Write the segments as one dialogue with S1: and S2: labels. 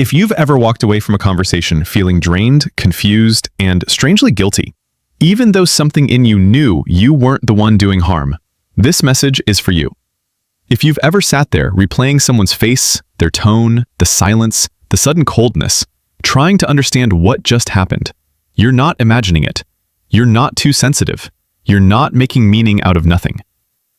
S1: If you've ever walked away from a conversation feeling drained, confused, and strangely guilty, even though something in you knew you weren't the one doing harm, this message is for you. If you've ever sat there replaying someone's face, their tone, the silence, the sudden coldness, trying to understand what just happened, you're not imagining it. You're not too sensitive. You're not making meaning out of nothing.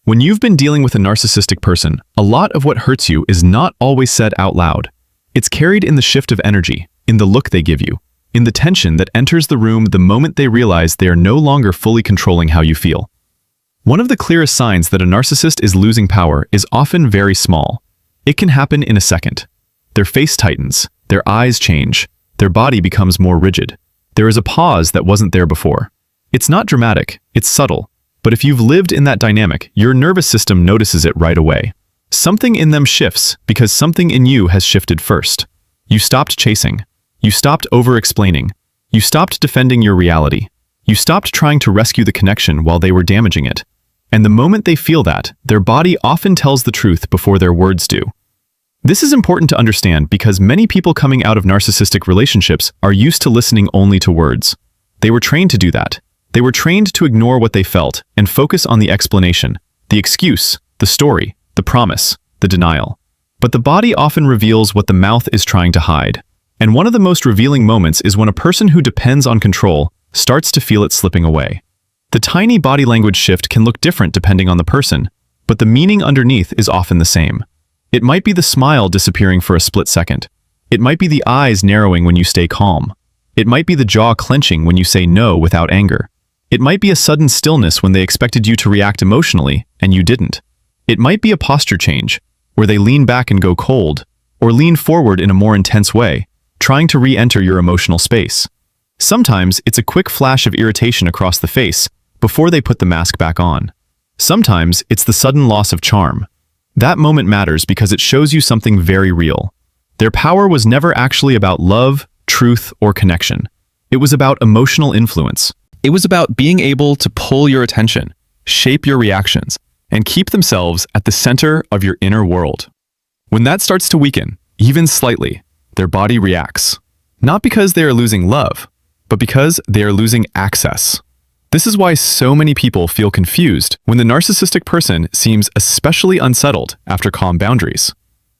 S1: When you've been dealing with a narcissistic person, a lot of what hurts you is not always said out loud. It's carried in the shift of energy, in the look they give you, in the tension that enters the room the moment they realize they are no longer fully controlling how you feel. One of the clearest signs that a narcissist is losing power is often very small. It can happen in a second. Their face tightens, their eyes change, their body becomes more rigid. There is a pause that wasn't there before. It's not dramatic, it's subtle, but if you've lived in that dynamic, your nervous system notices it right away. Something in them shifts because something in you has shifted first. You stopped chasing. You stopped over-explaining. You stopped defending your reality. You stopped trying to rescue the connection while they were damaging it. And the moment they feel that, their body often tells the truth before their words do. This is important to understand because many people coming out of narcissistic relationships are used to listening only to words. They were trained to do that. They were trained to ignore what they felt and focus on the explanation, the excuse, the story, the promise, the denial. But the body often reveals what the mouth is trying to hide. And one of the most revealing moments is when a person who depends on control starts to feel it slipping away. The tiny body language shift can look different depending on the person, but the meaning underneath is often the same. It might be the smile disappearing for a split second. It might be the eyes narrowing when you stay calm. It might be the jaw clenching when you say no without anger. It might be a sudden stillness when they expected you to react emotionally and you didn't. It might be a posture change, where they lean back and go cold, or lean forward in a more intense way, trying to re-enter your emotional space. Sometimes it's a quick flash of irritation across the face before they put the mask back on. Sometimes it's the sudden loss of charm. That moment matters because it shows you something very real. Their power was never actually about love, truth, or connection. It was about emotional influence. It was about being able to pull your attention, shape your reactions, and keep themselves at the center of your inner world. When that starts to weaken, even slightly, their body reacts. Not because they are losing love, but because they are losing access. This is why so many people feel confused when the narcissistic person seems especially unsettled after calm boundaries.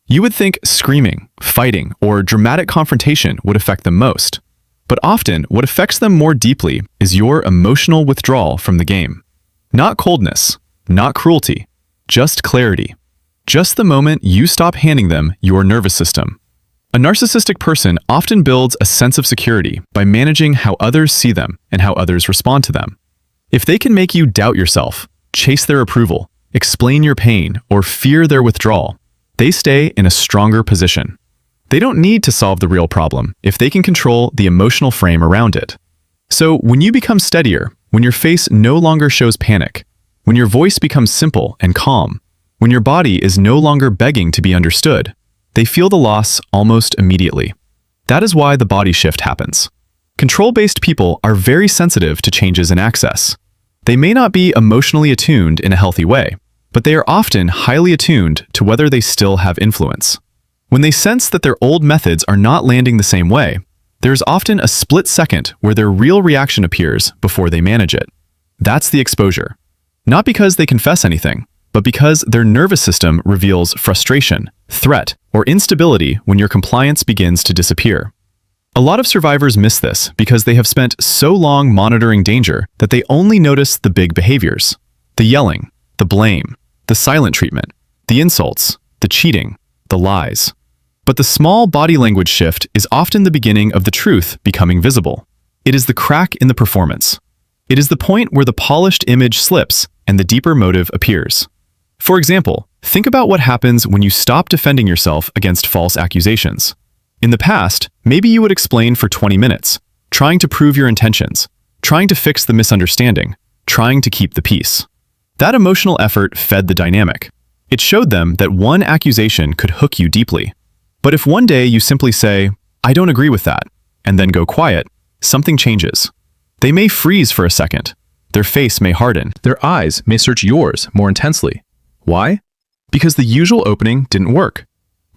S1: You would think screaming, fighting, or dramatic confrontation would affect them most. But often, what affects them more deeply is your emotional withdrawal from the game. Not coldness, not cruelty, just clarity. Just the moment you stop handing them your nervous system. A narcissistic person often builds a sense of security by managing how others see them and how others respond to them. If they can make you doubt yourself, chase their approval, explain your pain, or fear their withdrawal, they stay in a stronger position. They don't need to solve the real problem if they can control the emotional frame around it. So when you become steadier, when your face no longer shows panic, when your voice becomes simple and calm, when your body is no longer begging to be understood, they feel the loss almost immediately. That is why the body shift happens. Control-based people are very sensitive to changes in access. They may not be emotionally attuned in a healthy way, but they are often highly attuned to whether they still have influence. When they sense that their old methods are not landing the same way, there's often a split second where their real reaction appears before they manage it. That's the exposure. Not because they confess anything, but because their nervous system reveals frustration, threat, or instability when your compliance begins to disappear. A lot of survivors miss this because they have spent so long monitoring danger that they only notice the big behaviors. The yelling, the blame, the silent treatment, the insults, the cheating, the lies. But the small body language shift is often the beginning of the truth becoming visible. It is the crack in the performance. It is the point where the polished image slips and the deeper motive appears. For example, think about what happens when you stop defending yourself against false accusations. In the past, maybe you would explain for 20 minutes, trying to prove your intentions, trying to fix the misunderstanding, trying to keep the peace. That emotional effort fed the dynamic. It showed them that one accusation could hook you deeply. But if one day you simply say, "I don't agree with that," and then go quiet, something changes. They may freeze for a second. Their face may harden. Their eyes may search yours more intensely. Why? Because the usual opening didn't work.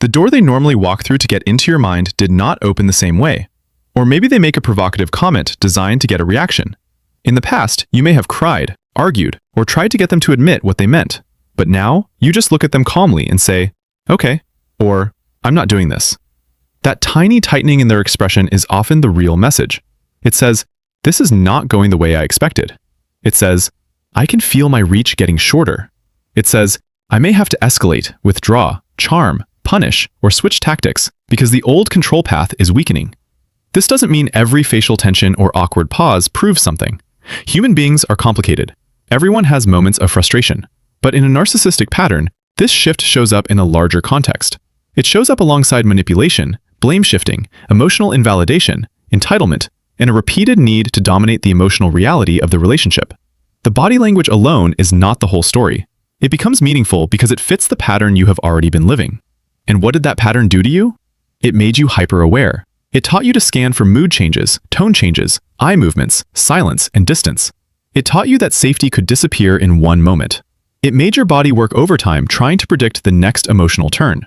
S1: The door they normally walk through to get into your mind did not open the same way. Or maybe they make a provocative comment designed to get a reaction. In the past, you may have cried, argued, or tried to get them to admit what they meant. But now, you just look at them calmly and say, "Okay," or "I'm not doing this." That tiny tightening in their expression is often the real message. It says, "This is not going the way I expected." It says, "I can feel my reach getting shorter." It says, "I may have to escalate, withdraw, charm, punish, or switch tactics because the old control path is weakening." This doesn't mean every facial tension or awkward pause proves something. Human beings are complicated. Everyone has moments of frustration. But in a narcissistic pattern, this shift shows up in a larger context. It shows up alongside manipulation, blame shifting, emotional invalidation, entitlement, and a repeated need to dominate the emotional reality of the relationship. The body language alone is not the whole story. It becomes meaningful because it fits the pattern you have already been living. And what did that pattern do to you? It made you hyper-aware. It taught you to scan for mood changes, tone changes, eye movements, silence, and distance. It taught you that safety could disappear in one moment. It made your body work overtime trying to predict the next emotional turn.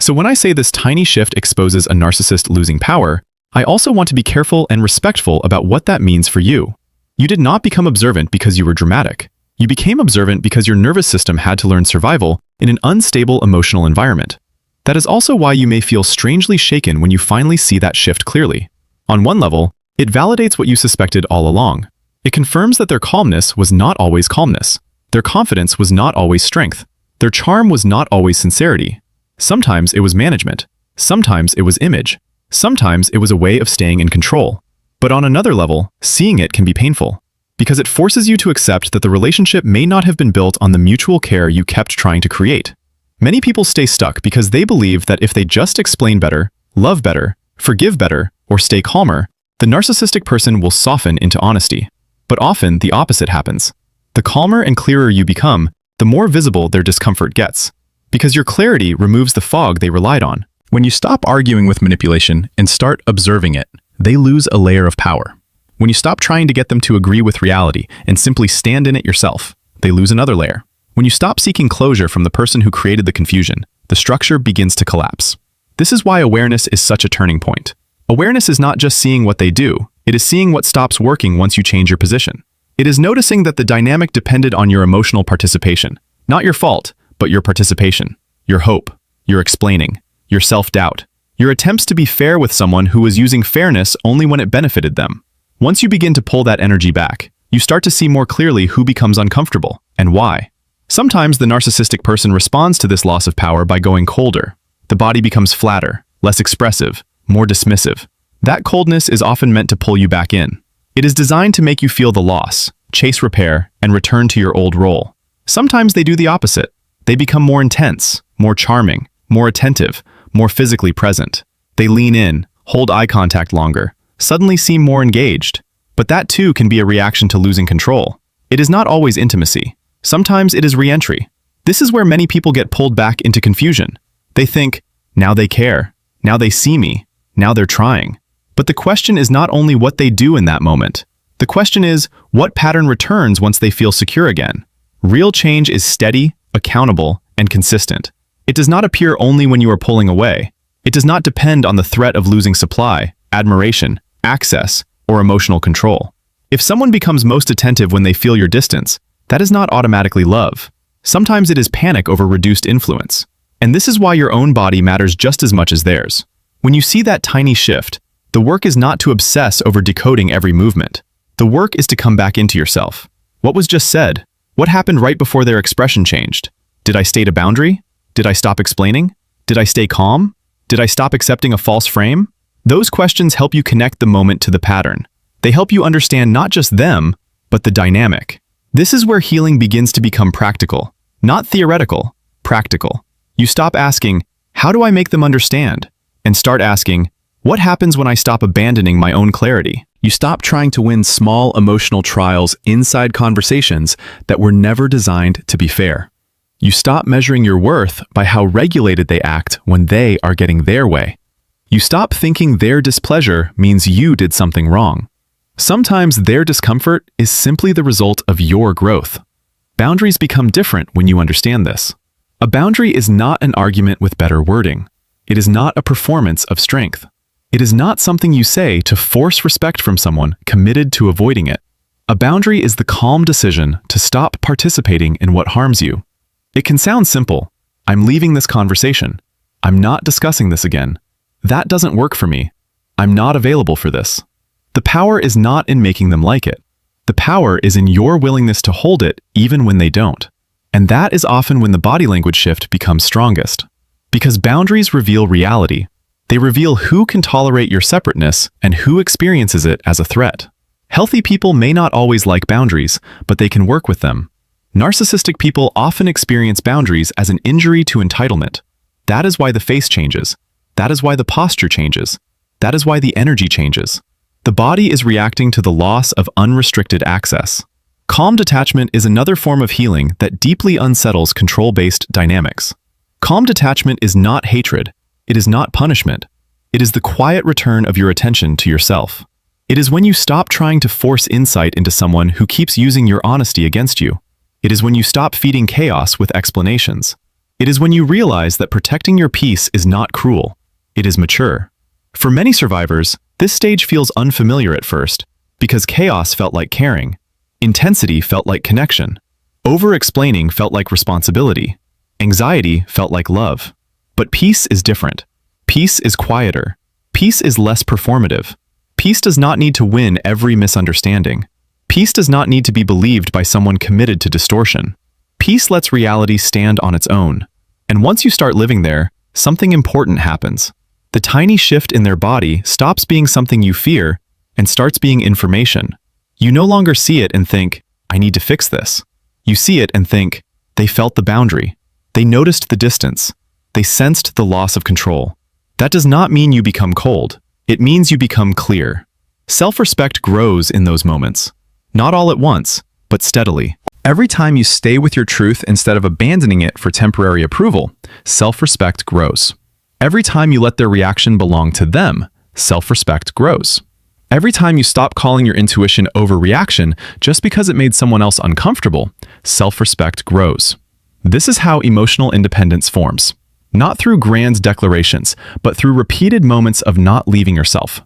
S1: So when I say this tiny shift exposes a narcissist losing power, I also want to be careful and respectful about what that means for you. You did not become observant because you were dramatic. You became observant because your nervous system had to learn survival in an unstable emotional environment. That is also why you may feel strangely shaken when you finally see that shift clearly. On one level, it validates what you suspected all along. It confirms that their calmness was not always calmness. Their confidence was not always strength. Their charm was not always sincerity. Sometimes it was management. Sometimes it was image. Sometimes it was a way of staying in control. But on another level, seeing it can be painful, because it forces you to accept that the relationship may not have been built on the mutual care you kept trying to create. Many people stay stuck because they believe that if they just explain better, love better, forgive better, or stay calmer, the narcissistic person will soften into honesty. But often, the opposite happens. The calmer and clearer you become, the more visible their discomfort gets, because your clarity removes the fog they relied on. When you stop arguing with manipulation and start observing it, they lose a layer of power. When you stop trying to get them to agree with reality and simply stand in it yourself, they lose another layer. When you stop seeking closure from the person who created the confusion, the structure begins to collapse. This is why awareness is such a turning point. Awareness is not just seeing what they do, it is seeing what stops working once you change your position. It is noticing that the dynamic depended on your emotional participation. Not your fault, but your participation. Your hope, your explaining, your self-doubt, your attempts to be fair with someone who was using fairness only when it benefited them. Once you begin to pull that energy back, you start to see more clearly who becomes uncomfortable and why. Sometimes the narcissistic person responds to this loss of power by going colder. The body becomes flatter, less expressive, more dismissive. That coldness is often meant to pull you back in. It is designed to make you feel the loss, chase repair, and return to your old role. Sometimes they do the opposite. They become more intense, more charming, more attentive, more physically present. They lean in, hold eye contact longer, suddenly seem more engaged. But that too can be a reaction to losing control. It is not always intimacy. Sometimes it is re-entry. This is where many people get pulled back into confusion. They think, now they care, now they see me, now they're trying. But the question is not only what they do in that moment. The question is, what pattern returns once they feel secure again? Real change is steady, accountable, and consistent. It does not appear only when you are pulling away. It does not depend on the threat of losing supply, admiration, access, or emotional control. If someone becomes most attentive when they feel your distance, that is not automatically love. Sometimes it is panic over reduced influence. And this is why your own body matters just as much as theirs. When you see that tiny shift, the work is not to obsess over decoding every movement. The work is to come back into yourself. What was just said? What happened right before their expression changed? Did I state a boundary? Did I stop explaining? Did I stay calm? Did I stop accepting a false frame? Those questions help you connect the moment to the pattern. They help you understand not just them, but the dynamic. This is where healing begins to become practical. Not theoretical, practical. You stop asking, how do I make them understand? And start asking, what happens when I stop abandoning my own clarity? You stop trying to win small emotional trials inside conversations that were never designed to be fair. You stop measuring your worth by how regulated they act when they are getting their way. You stop thinking their displeasure means you did something wrong. Sometimes their discomfort is simply the result of your growth. Boundaries become different when you understand this. A boundary is not an argument with better wording. It is not a performance of strength. It is not something you say to force respect from someone committed to avoiding it. A boundary is the calm decision to stop participating in what harms you. It can sound simple. I'm leaving this conversation. I'm not discussing this again. That doesn't work for me. I'm not available for this. The power is not in making them like it. The power is in your willingness to hold it even when they don't. And that is often when the body language shift becomes strongest. Because boundaries reveal reality. They reveal who can tolerate your separateness and who experiences it as a threat. Healthy people may not always like boundaries, but they can work with them. Narcissistic people often experience boundaries as an injury to entitlement. That is why the face changes. That is why the posture changes. That is why the energy changes. The body is reacting to the loss of unrestricted access. Calm detachment is another form of healing that deeply unsettles control-based dynamics. Calm detachment is not hatred. It is not punishment. It is the quiet return of your attention to yourself. It is when you stop trying to force insight into someone who keeps using your honesty against you. It is when you stop feeding chaos with explanations. It is when you realize that protecting your peace is not cruel. It is mature. For many survivors, this stage feels unfamiliar at first, because chaos felt like caring. Intensity felt like connection. Over-explaining felt like responsibility. Anxiety felt like love. But peace is different. Peace is quieter. Peace is less performative. Peace does not need to win every misunderstanding. Peace does not need to be believed by someone committed to distortion. Peace lets reality stand on its own. And once you start living there, something important happens. The tiny shift in their body stops being something you fear and starts being information. You no longer see it and think, I need to fix this. You see it and think, they felt the boundary. They noticed the distance. They sensed the loss of control. That does not mean you become cold. It means you become clear. Self-respect grows in those moments. Not all at once, but steadily. Every time you stay with your truth instead of abandoning it for temporary approval, self-respect grows. Every time you let their reaction belong to them, self-respect grows. Every time you stop calling your intuition overreaction just because it made someone else uncomfortable, self-respect grows. This is how emotional independence forms. Not through grand declarations, but through repeated moments of not leaving yourself.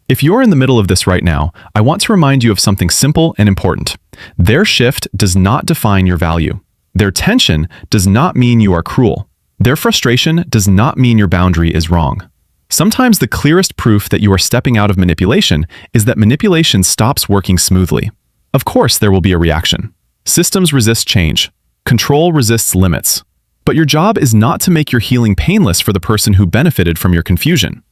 S1: If you're in the middle of this right now, I want to remind you of something simple and important. Their shift does not define your value. Their tension does not mean you are cruel. Their frustration does not mean your boundary is wrong. Sometimes the clearest proof that you are stepping out of manipulation is that manipulation stops working smoothly. Of course, there will be a reaction. Systems resist change. Control resists limits. But your job is not to make your healing painless for the person who benefited from your confusion.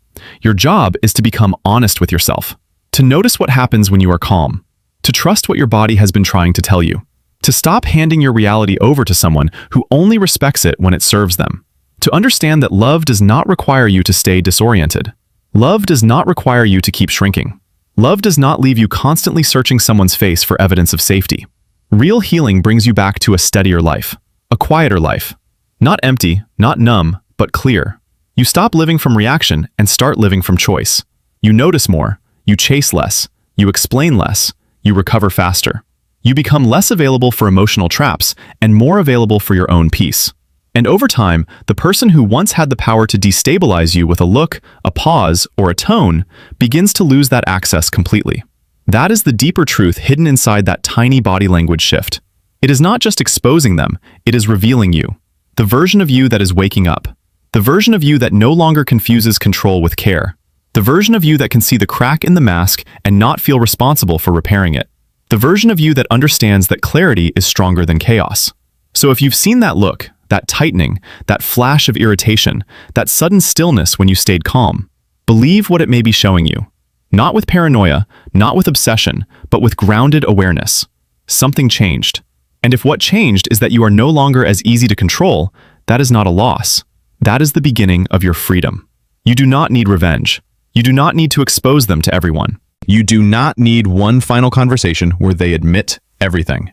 S1: Your job is to become honest with yourself, to notice what happens when you are calm, to trust what your body has been trying to tell you, to stop handing your reality over to someone who only respects it when it serves them, to understand that love does not require you to stay disoriented. Love does not require you to keep shrinking. Love does not leave you constantly searching someone's face for evidence of safety. Real healing brings you back to a steadier life, a quieter life. Not empty, not numb, but clear. You stop living from reaction and start living from choice. You notice more, you chase less, you explain less, you recover faster. You become less available for emotional traps and more available for your own peace. And over time, the person who once had the power to destabilize you with a look, a pause, or a tone begins to lose that access completely. That is the deeper truth hidden inside that tiny body language shift. It is not just exposing them, it is revealing you. The version of you that is waking up. The version of you that no longer confuses control with care. The version of you that can see the crack in the mask and not feel responsible for repairing it. The version of you that understands that clarity is stronger than chaos. So if you've seen that look, that tightening, that flash of irritation, that sudden stillness when you stayed calm, believe what it may be showing you. Not with paranoia, not with obsession, but with grounded awareness. Something changed. And if what changed is that you are no longer as easy to control, that is not a loss. That is the beginning of your freedom. You do not need revenge. You do not need to expose them to everyone. You do not need one final conversation where they admit everything.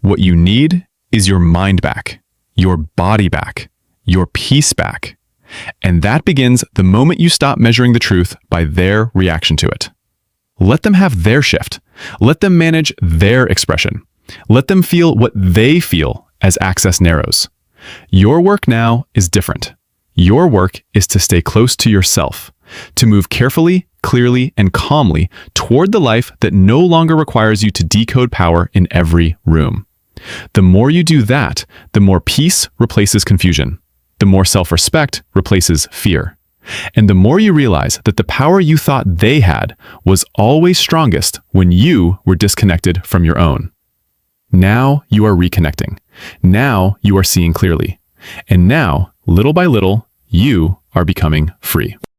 S1: What you need is your mind back, your body back, your peace back. And that begins the moment you stop measuring the truth by their reaction to it. Let them have their shift. Let them manage their expression. Let them feel what they feel as access narrows. Your work now is different. Your work is to stay close to yourself, to move carefully, clearly, and calmly toward the life that no longer requires you to decode power in every room. The more you do that, the more peace replaces confusion. The more self-respect replaces fear. And the more you realize that the power you thought they had was always strongest when you were disconnected from your own. Now you are reconnecting. Now you are seeing clearly. And now, little by little, you are becoming free.